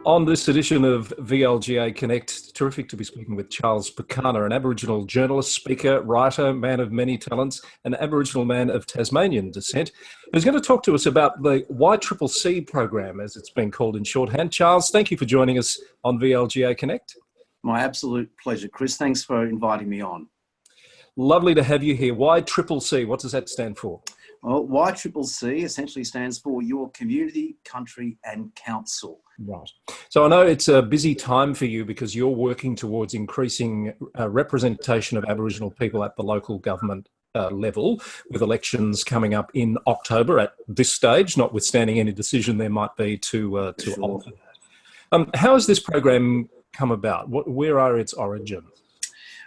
On this edition of VLGA Connect, terrific to be speaking with Charles Pakana, an Aboriginal journalist, speaker, writer, man of many talents, an Aboriginal man of Tasmanian descent, who's going to talk to us about the YCCC program, as it's been called in shorthand. Charles, thank you for joining us on VLGA Connect. My absolute pleasure, Chris. Thanks for inviting me on. Lovely to have you here. YCCC, what does that stand for? Well, YCCC essentially stands for Your Community, Country and Council. Right. So I know it's a busy time for you because you're working towards increasing representation of Aboriginal people at the local government level, with elections coming up in October at this stage, notwithstanding any decision there might be to alter that. How has this program come about? Where are its origins?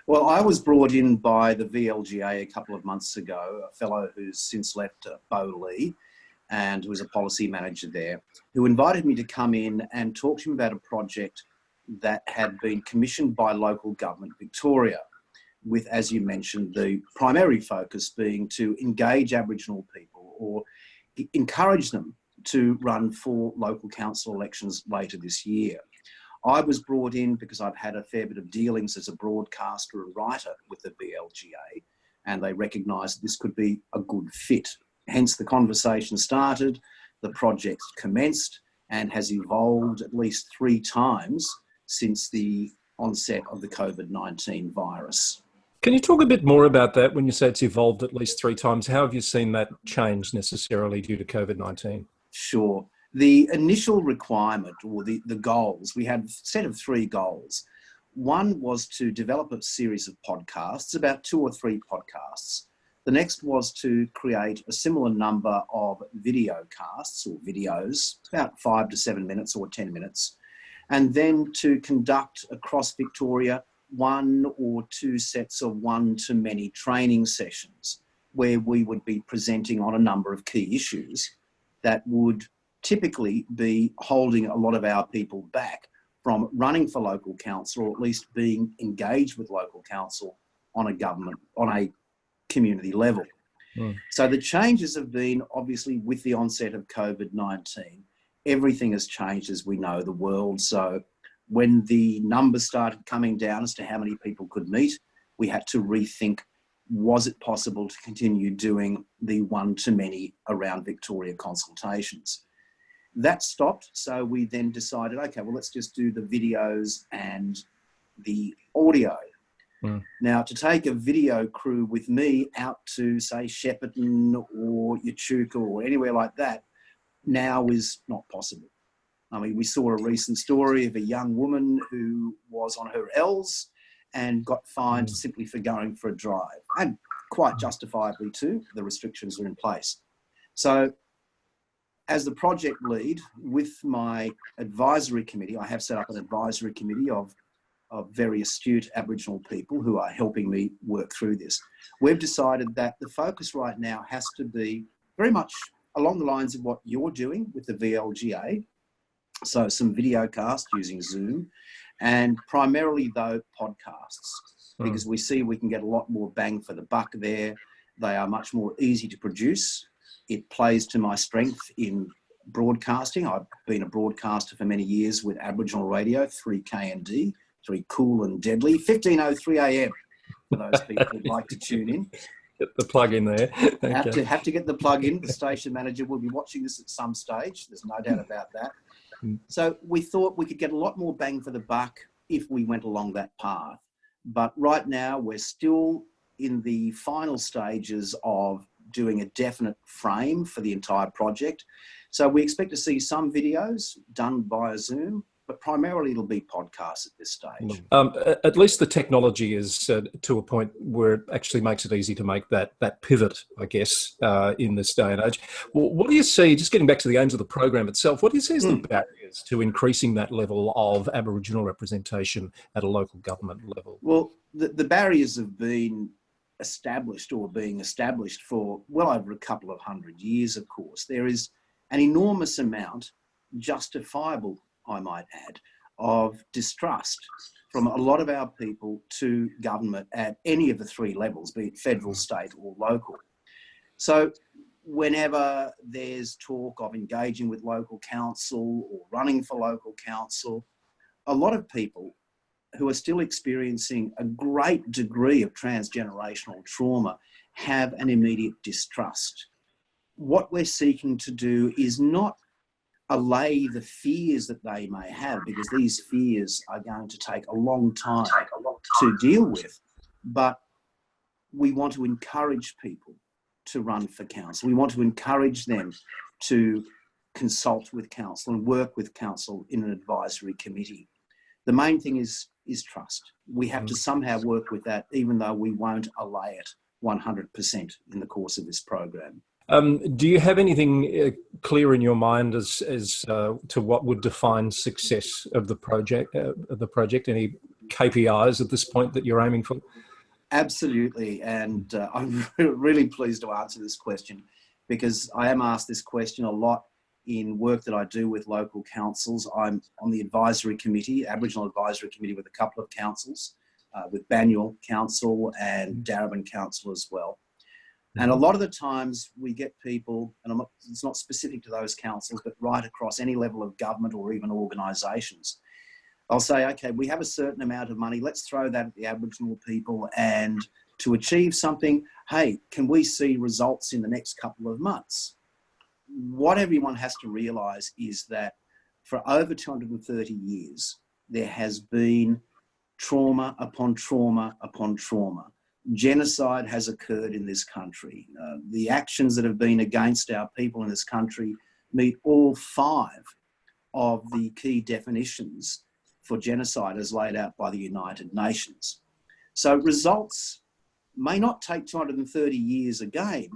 Well, I was brought in by the VLGA a couple of months ago, a fellow who's since left, Bo Lee, and who was a policy manager there, who invited me to come in and talk to him about a project that had been commissioned by local government Victoria, with, as you mentioned, the primary focus being to engage Aboriginal people or encourage them to run for local council elections later this year. I was brought in because I've had a fair bit of dealings as a broadcaster and writer with the VLGA, and they recognised this could be a good fit. Hence the conversation started, the project commenced, and has evolved at least 3 times since the onset of the COVID-19 virus. Can you talk a bit more about that? When you say it's evolved at least 3 times, how have you seen that change necessarily due to COVID-19? Sure. The initial requirement, or the goals, we had a set of 3 goals. One was to develop a series of podcasts, about 2 or 3 podcasts. The next was to create a similar number of video casts or videos, about 5 to 7 minutes or 10 minutes, and then to conduct across Victoria 1 or 2 sets of one-to-many training sessions where we would be presenting on a number of key issues that would typically be holding a lot of our people back from running for local council, or at least being engaged with local council on a community level. So the changes have been, obviously, with the onset of COVID-19, everything has changed, as we know, the world. So when the numbers started coming down as to how many people could meet, we had to rethink, was it possible to continue doing the one-to-many around Victoria consultations? That stopped, so we then decided, okay, well, let's just do the videos and the audio. Now, to take a video crew with me out to, say, Shepparton or Echuca or anywhere like that now is not possible. I mean, we saw a recent story of a young woman who was on her L's and got fined simply for going for a drive, and quite justifiably too. The restrictions are in place. So as the project lead with my advisory committee, I have set up an advisory committee of very astute Aboriginal people who are helping me work through this. We've decided that the focus right now has to be very much along the lines of what you're doing with the VLGA. So some video casts using Zoom, and primarily though podcasts, because we see we can get a lot more bang for the buck there. They are much more easy to produce. It plays to my strength in broadcasting. I've been a broadcaster for many years with Aboriginal radio, 3KND, 3 Cool and Deadly, 15:03 AM for those people who'd like to tune in. Get the plug in there. Have to get the plug in. The station manager will be watching this at some stage. There's no doubt about that. So we thought we could get a lot more bang for the buck if we went along that path. But right now we're still in the final stages of doing a definite frame for the entire project. So we expect to see some videos done via Zoom, but primarily it'll be podcasts at this stage. At least the technology is to a point where it actually makes it easy to make that pivot, I guess, in this day and age. Well, what do you see, just getting back to the aims of the program itself, what do you see as the barriers to increasing that level of Aboriginal representation at a local government level? Well, the barriers have been established or being established for well over a couple of 100 years, of course. There is an enormous amount, justifiable, I might add, of distrust from a lot of our people to government at any of the 3 levels, be it federal, state or local. So whenever there's talk of engaging with local council or running for local council, a lot of people who are still experiencing a great degree of transgenerational trauma have an immediate distrust. What we're seeking to do is not allay the fears that they may have, because these fears are going to take a long time to deal with, but we want to encourage people to run for council. We want to encourage them to consult with council and work with council in an advisory committee. The main thing is trust. We have to somehow work with that, even though we won't allay it 100% in the course of this program. Do you have anything clear in your mind as to what would define success of the project? Any KPIs at this point that you're aiming for? Absolutely, and I'm really pleased to answer this question, because I am asked this question a lot in work that I do with local councils. I'm on the advisory committee, Aboriginal advisory committee, with a couple of councils, with Banyul Council and Darebin Council as well. And a lot of the times we get people, and it's not specific to those councils, but right across any level of government or even organisations, I'll say, okay, we have a certain amount of money, let's throw that at the Aboriginal people, and to achieve something, hey, can we see results in the next couple of months? What everyone has to realise is that for over 230 years, there has been trauma upon trauma upon trauma. Genocide has occurred in this country. The actions that have been against our people in this country meet all 5 of the key definitions for genocide as laid out by the United Nations. So results may not take 230 years again,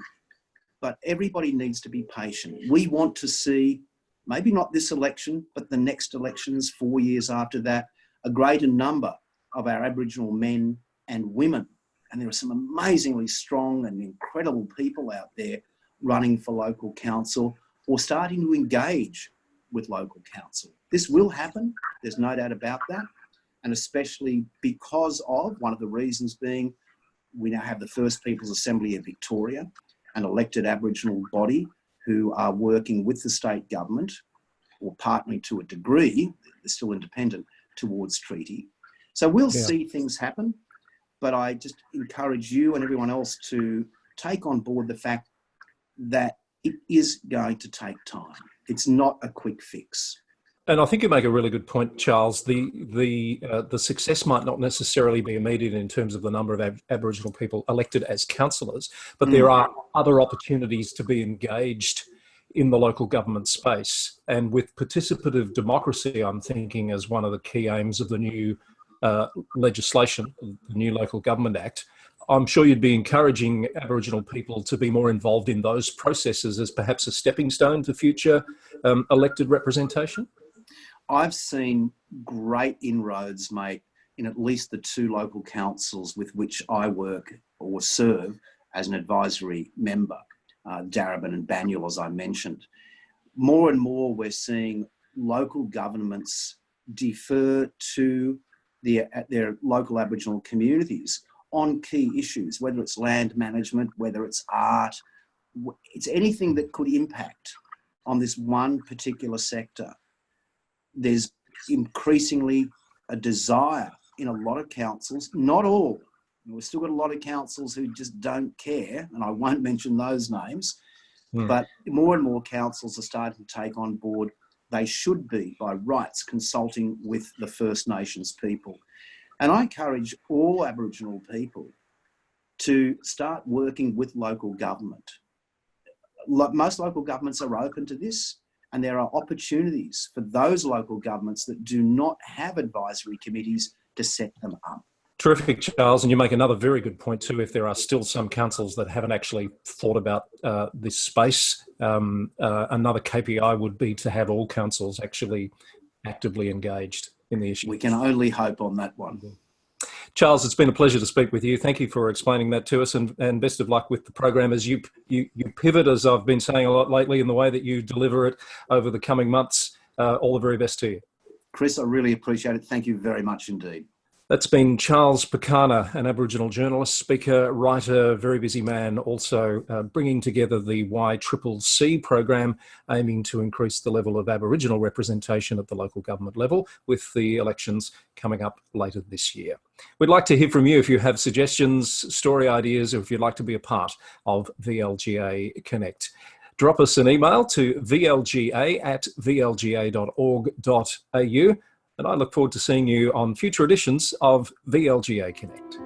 but everybody needs to be patient. We want to see, maybe not this election, but the next elections, 4 years after that, a greater number of our Aboriginal men and women. And there are some amazingly strong and incredible people out there running for local council or starting to engage with local council. This will happen, there's no doubt about that. And especially because of, one of the reasons being, we now have the First Peoples Assembly of Victoria, an elected Aboriginal body who are working with the state government, or partly to a degree, they're still independent, towards treaty. So we'll see things happen, but I just encourage you and everyone else to take on board the fact that it is going to take time. It's not a quick fix. And I think you make a really good point, Charles. The success might not necessarily be immediate in terms of the number of Aboriginal people elected as councillors, but there are other opportunities to be engaged in the local government space. And with participative democracy, I'm thinking, as one of the key aims of the new legislation, the new Local Government Act, I'm sure you'd be encouraging Aboriginal people to be more involved in those processes as perhaps a stepping stone to future elected representation? I've seen great inroads, mate, in at least the 2 local councils with which I work or serve as an advisory member, Darebin and Banyul, as I mentioned. More and more we're seeing local governments defer to their local Aboriginal communities on key issues, whether it's land management, whether it's art, it's anything that could impact on this one particular sector. There's increasingly a desire in a lot of councils, not all. We've still got a lot of councils who just don't care, and I won't mention those names, but more and more councils are starting to take on board they should be, by rights, consulting with the First Nations people. And I encourage all Aboriginal people to start working with local government. Most local governments are open to this, and there are opportunities for those local governments that do not have advisory committees to set them up. Terrific, Charles. And you make another very good point too. If there are still some councils that haven't actually thought about this space, another KPI would be to have all councils actually actively engaged in the issue. We can only hope on that one. Charles, it's been a pleasure to speak with you. Thank you for explaining that to us, and best of luck with the program as you pivot, as I've been saying a lot lately, in the way that you deliver it over the coming months. All the very best to you. Chris, I really appreciate it. Thank you very much indeed. That's been Charles Pakana, an Aboriginal journalist, speaker, writer, very busy man, also bringing together the YCCC program, aiming to increase the level of Aboriginal representation at the local government level, with the elections coming up later this year. We'd like to hear from you if you have suggestions, story ideas, or if you'd like to be a part of VLGA Connect. Drop us an email to vlga@vlga.org.au. And I look forward to seeing you on future editions of VLGA Connect.